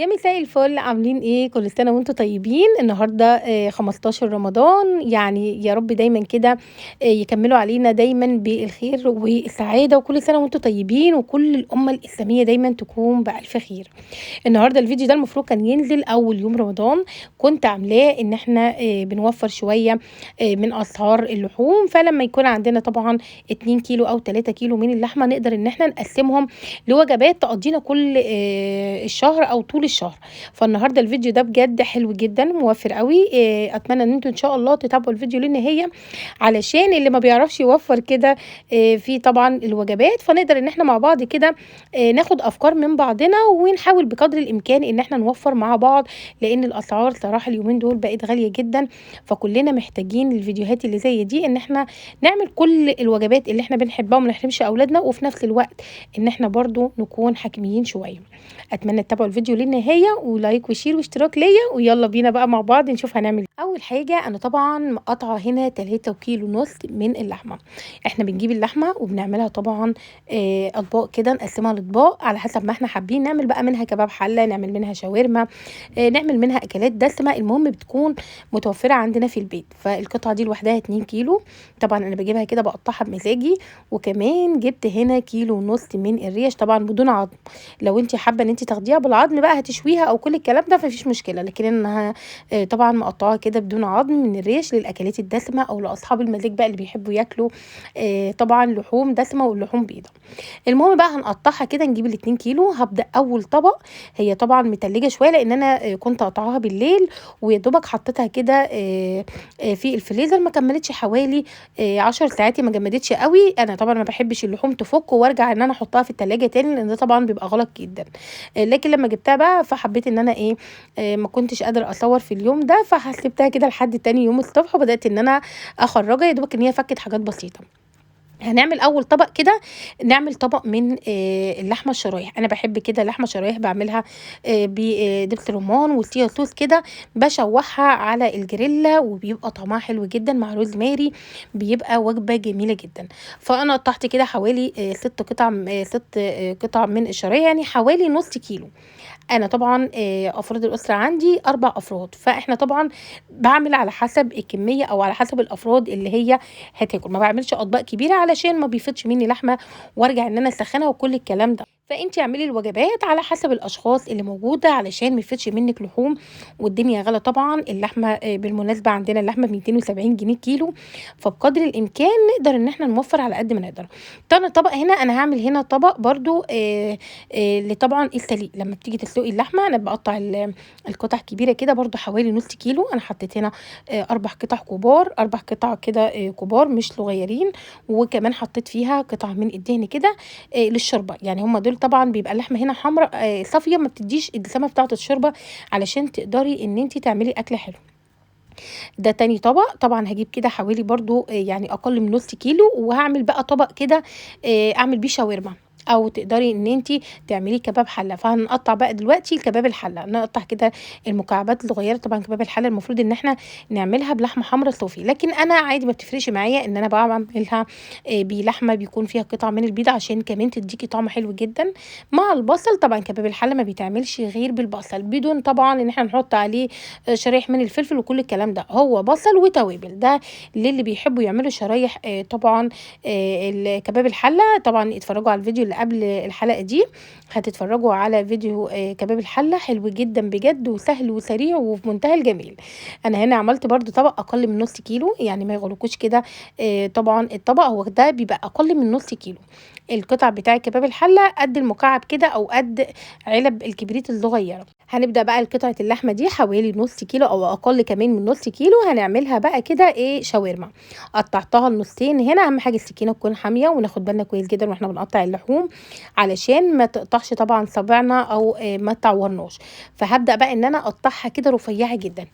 يا مساء الفل، عاملين إيه؟ كل سنة وأنتم طيبين. النهارده 15 رمضان، يعني يا رب دايمًا كده يكمّلوا علينا دايمًا بالخير والسعادة، وكل سنة وأنتم طيبين، وكل الأمة الإسلامية دايمًا تكون بألف خير. النهارده الفيديو ده المفروض كان ينزل أول يوم رمضان، كنت عاملاه إن إحنا بنوفّر شوية من أسعار اللحوم، فلمّا يكون عندنا طبعًا 2 كيلو أو 3 كيلو من اللحمة نقدر إن إحنا نقسّمهم لوجبات تقضّينا كل الشهر أو طول الشهر. فالنهارده الفيديو ده بجد حلو جدًا، موفّر أوي. أتمنى إن أنتم إن شاء الله تتابعوا الفيديو للنهاية، علشان اللي ما بيعرفش يوفّر كده في طبعًا الوجبات، فنقدر إن إحنا مع بعض كده ناخد أفكار من بعضنا، ونحاول بقدر الإمكان إن إحنا نوفّر مع بعض، لإن الأسعار صراحة اليومين دول بقت غالية جدًا، فكلنا محتاجين الفيديوهات اللي زي دي إن إحنا نعمل كل الوجبات اللي إحنا بنحبها وما نحرمش أولادنا، وفي نفس الوقت إن إحنا برضه نكون حكيمين شوية. أتمنى تتابعوا الفيديو للنهاية، ولايك وشير واشتراك ليّا، ويالّا بينا بقى مع بعض نشوف هنعمل إيه. أول حاجة أنا طبعًا مقاطعة هنا 3 كيلو ونص من اللحمة. إحنا بنجيب اللحمة وبنعملها طبعًا أطباق كده، نقسّمها لأطباق على حسب ما إحنا حابين، نعمل بقى منها كباب حلة، نعمل منها شاورما، نعمل منها أكلات دسمة، المهم بتكون متوفرة عندنا في البيت. فالقطعة دي لوحدها 2 كيلو، طبعًا أنا باجيبها كده باقطّعها بمزاجي، وكمان جبت هنا كيلو ونص من الريش طبعًا بدون عضم. لو أنتِ حابة إن أنتِ تاخديها بالعضم بقى هتشويها أو كل الكلام ده، ما فيش مشكلة، لكن أنا طبعًا مقطّعاها كده بدون عضم من الريش للأكلات الدسمة، أو لأصحاب المزاج بقى اللي بيحبوا ياكلوا طبعًا لحوم دسمة واللحوم بيضا. المهم بقى هنقطّعها كده، نجيب ال2 كيلو، هابدأ أول طبق. هي طبعًا متلجة شوية لإن أنا كنت قاطعاها بالليل، ويا دوبك حطيتها كده في الفريزر، ما كمّلتش حوالي 10 ساعات، هي ما جمدتش أوي. أنا طبعًا ما باحبش اللحوم تفُك وارجع إن أنا أحطها في التلاجة تاني، لإن ده طبعًا بيبقى غلط جدًا. لكن لمّا جبتها بقى فحبيت إن أنا إيه، ما كنتش قادرة أصوّر في اليوم ده، سِبتها كده لحد تاني يوم الصبح، وبدأت إن أنا أخرّجها، يا دوبك إن هي فكِّت حاجات بسيطة. هنعمل أول طبق كده، نعمل طبق من اللحمة الشرايح. أنا باحب كده اللحمة الشرايح باعملها بدبس رمان وصويا صوص كده، باشوّحها على الجريلا وبيبقى طعمها حلو جدًا مع روزماري، بيبقى وجبة جميلة جدًا. فأنا قطّعت كده حوالي 6 قطع 6 قطع من الشرايح، يعني حوالي نُص كيلو. أنا طبعًا أفراد الأسرة عندي 4 أفراد، فإحنا طبعًا باعمل على حسب الكمية أو على حسب الأفراد اللي هي هتاكل، ما باعملش أطباق كبيرة علشان ما بيفيضش مني لحمة وارجع إن أنا أسخّنها وكل الكلام ده. فأنتِ اعملي الوجبات على حسب الأشخاص اللي موجودة علشان ما يفيضش منِّك لحوم، والدنيا غلا طبعًا. اللحمة بالمناسبة عندنا اللحمة ب270 جنيه كيلو، فبقدر الإمكان نقدر إن إحنا نوفّر على قد ما نقدر. تاني طبق هنا أنا هاعمل هنا طبق برضه طبعًا السليق. لمّا بتيجي تسلقي اللحمة أنا باقطّع القطع كبيرة كده برضه حوالي نُص كيلو. أنا حطيت هنا 4 قطع كبار، 4 قطع كده كبار مش صغيرين، وكمان حطيت فيها قطع من الدهن كده للشوربة. يعني هم دول طبعًا بيبقى اللحمة هنا حمرا صافية، ما بتدّيش الدسامة بتاعة الشوربة علشان تقدري إن أنتِ تعملي أكل حلو. ده تاني طبق. طبعًا هاجيب كده حوالي برضه يعني أقل من نُص كيلو، وهاعمل بقى طبق كده أعمل بيه شاورما، أو تقدري إن أنتِ تعمليه كباب حلة. فهنقطّع بقى دلوقتي الكباب الحلة، نقطّع كده المكعبات الصغيرة. طبعًا كباب الحلة المفروض إن إحنا نعملها بلحمة حمرا صافي، لكن أنا عادي ما بتفرقش معايا إن أنا باعملها بلحمة بيكون فيها قطع من البيض عشان كمان تدّيكِ طعم حلو جدًا مع البصل. طبعًا كباب الحلة ما بيتعملش غير بالبصل، بدون طبعًا إن إحنا نحط عليه شرايح من الفلفل وكل الكلام ده، هو بصل وتوابل. ده للي بيحبوا يعملوا شرايح طبعًا كباب الحلة. طبعًا اتفرّجوا على الفيديو اللي قبل الحلقة دي، هتتفرّجوا على فيديو كباب الحلة حلو جدًا بجد، وسهل وسريع وفي منتهى الجمال. أنا هنا عملت برضه طبق أقل من نُص كيلو، يعني ما يغركوش كده. طبعًا الطبق هو ده بيبقى أقل من نُص كيلو. القطع بتاع كباب الحلة قد المكعب كده، أو قد علب الكبريت الصغيرة. هنبدأ بقى قطعة اللحمة دي حوالي نُص كيلو أو أقل كمان من نُص كيلو، هنعملها بقى كده إيه، شاورما. قطّعتها لنُصين هنا، أهم حاجة السكينة تكون حامية، وناخد بالنا كويس جدًا وإحنا بنقطّع اللحوم علشان ما تقطعش طبعًا صابعنا، أو ما تعورناش. فهابدأ بقى إن أنا أقطّعها كده رفيّعة جدًا.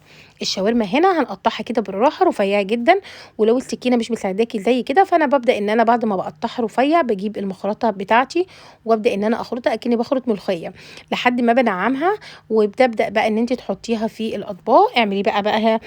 الشاورما هنا هنقطّعها كده بالراحة رفيّعة جدًا، ولو السكينة مش مساعداكِ زي كده، فأنا بابدأ إن أنا بعد ما باقطّعها رفيّع باجيب المخرطة بتاعتي، وابدأ إن أنا أخرطها أكني باخرط ملوخية لحد ما بانعّمها، وبتبدأ بقى إن أنتِ تحطيها في الأطباق. اعملي بقى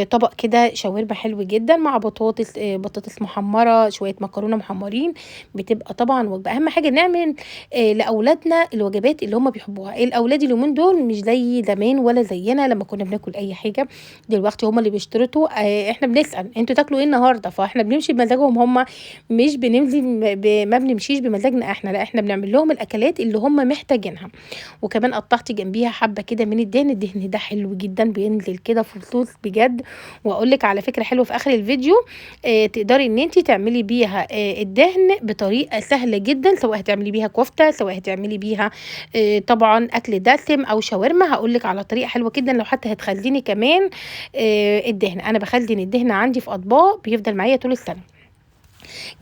طبق كده شاورما حلو جدًا مع بطاطس محمرة، شوية مكرونة محمرين، بتبقى طبعًا وجبة. أهم حاجة حاجة نعمل لأولادنا الوجبات اللي هم بيحبوها. الأولاد اليومين دول مش زي زمان ولا زينا لمّا كنا بناكل أي حاجة، دلوقتي هم اللي بيشترطوا إحنا بنسأل أنتم تاكلوا إيه النهارده؟ فإحنا بنمشي بمزاجهم هم، مش بنمشي ما بنمشيش بمزاجنا إحنا، لأ إحنا بنعمل لهم الأكلات اللي هم محتاجينها. وكمان قطّعت جنبيها حبّة كده من الدهن، الدهن ده حلو جدًا بينزل كده في الصوص بجد. وأقول لِك على فكرة حلوة في آخر الفيديو، تقدري إن أنتِ تعملي بيها الدهن بطريقة سهلة جدًا، سواء هتعملي بيها كفتة، سواء هتعملي بيها طبعًا أكل دسم أو شاورما. هاقول لِك على طريقة حلوة جدًا لو حتى هتخزّني كمان الدهن. أنا باخزّن الدهن عندي في أطباق بيفضل معايا طول السنة.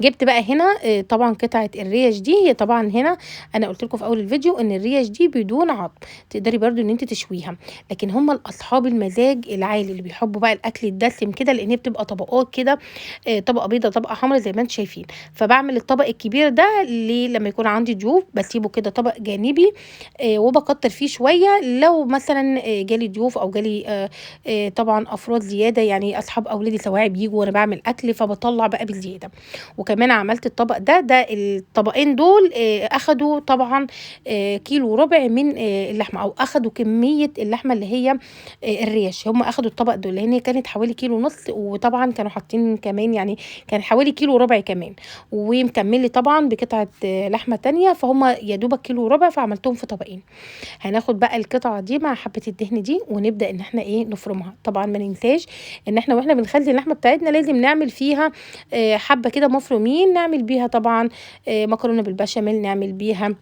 جِبت بقى هنا طبعًا قطعة الريش دي، هي طبعًا هنا أنا قُلت لكم في أول الفيديو إن الريش دي بدون عضم، تقدري برضه إن أنتِ تشويها، لكن هم أصحاب المزاج العالي اللي بيحبوا بقى الأكل الدسم كده، لإن هي بتبقى طبقات كده، طبقة بيضا، طبقة حمرا زي ما أنتم شايفين. فباعمل الطبق الكبير ده لمّا يكون عندي ضيوف، باسيبه كده طبق جانبي وباكتّر فيه شوية لو مثلًا جالي ضيوف أو جالي طبعًا أفراد زيادة، يعني أصحاب أولادي سواعي بييجوا وأنا باعمل أكل، فباطلّع بقى بزيادة. وكمان عملت الطبق ده الطبقين دول أخدوا طبعًا كيلو وربع من اللحمة، أو أخدوا كمية اللحمة اللي هي الريش، هم أخدوا الطبق دول، لإن هي كانت حوالي كيلو ونص، وطبعًا كانوا حاطين كمان يعني كان حوالي كيلو وربع كمان، ومكمّل لي طبعًا بقطعة لحمة تانية، فهُم يا دوبك كيلو وربع فعملتهم في طبقين. هناخد بقى القطعة دي مع حبة الدهن دي ونبدأ إن إحنا نفرمها. طبعًا ما ننساش إن إحنا وإحنا بنخلّي اللحمة بتاعتنا لازم نعمل فيها حبة كده مفرومين، نعمل بيها طبعًا مكرونة بالبشاميل، نعمل بيها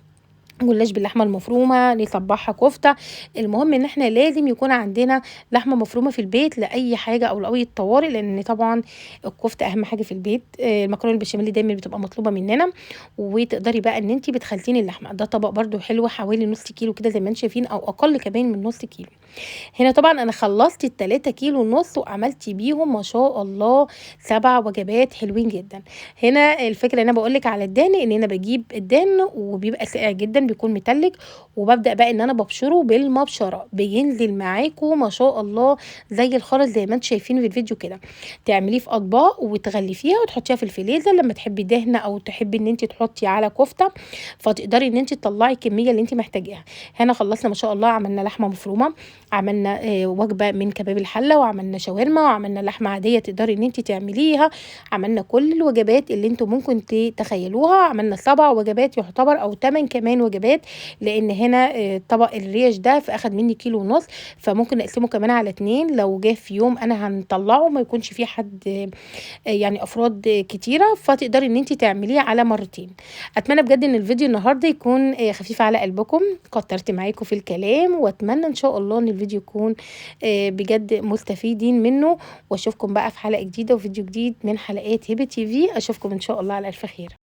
جلاش باللحمة المفرومة، نصبّعها كفتة. المهم إن إحنا لازم يكون عندنا لحمة مفرومة في البيت لأي حاجة أو لأي طوارئ، لإن طبعًا الكفتة أهم حاجة في البيت. المكرونة البشاميل دايمًا بتبقى مطلوبة مننا، وتقدري بقى إن أنتِ بتخزّني اللحمة. ده طبق برضه حلو حوالي نُص كيلو كده زي ما أنتم شايفين، أو أقل كمان من نُص كيلو. هنا طبعًا أنا خلّصت ال3 كيلو ونُص وعملت بيهم ما شاء الله 7 وجبات حلوين جدًا. هنا الفكرة إن أنا باقول لِك على الدهن، إن أنا باجيب الدهن وبيبقى ساقع جدًا، بيكون متلج، وبابدأ بقى إن أنا بابشره بالمبشرة، بينزل معاكم ما شاء الله زي الخرز زي ما أنتم شايفين في الفيديو كده. تعمليه في أطباق وتغلفيها وتحطيها في الفريزر لمّا تحبي دهنة أو تحبي إن أنتِ تحطي على كفتة، فتقدري إن أنتِ تطلّعي الكمية اللي أنتِ محتاجاها. هنا خلّصنا ما شاء الله، عملنا لحمة مفرومة، عملنا وجبة من كباب الحلة، وعملنا شاورما، وعملنا لحمة عادية تقدري إن أنتِ تعمليها. عملنا كل الوجبات اللي أنتم ممكن تتخيلوها، عملنا 7 وجبات يعتبر أو 8 كمان وجبات، لإن هنا طبق الريش ده أخد مني كيلو ونص، فممكن نقسمه كمان على 2 لو جه في يوم أنا هنطلّعه ما يكونش في حد يعني أفراد كتيرة، فتقدري إن أنتِ تعمليه على مرتين. أتمنى بجد إن الفيديو النهارده يكون خفيف على قلبكم، كترت معاكم في الكلام، وأتمنى إن شاء الله إن الفيديو يكون بجد مستفيدين منه. وأشوفكم بقى في حلقة جديدة وفيديو جديد من حلقات هبة TV. أشوفكم إن شاء الله على ألف خير.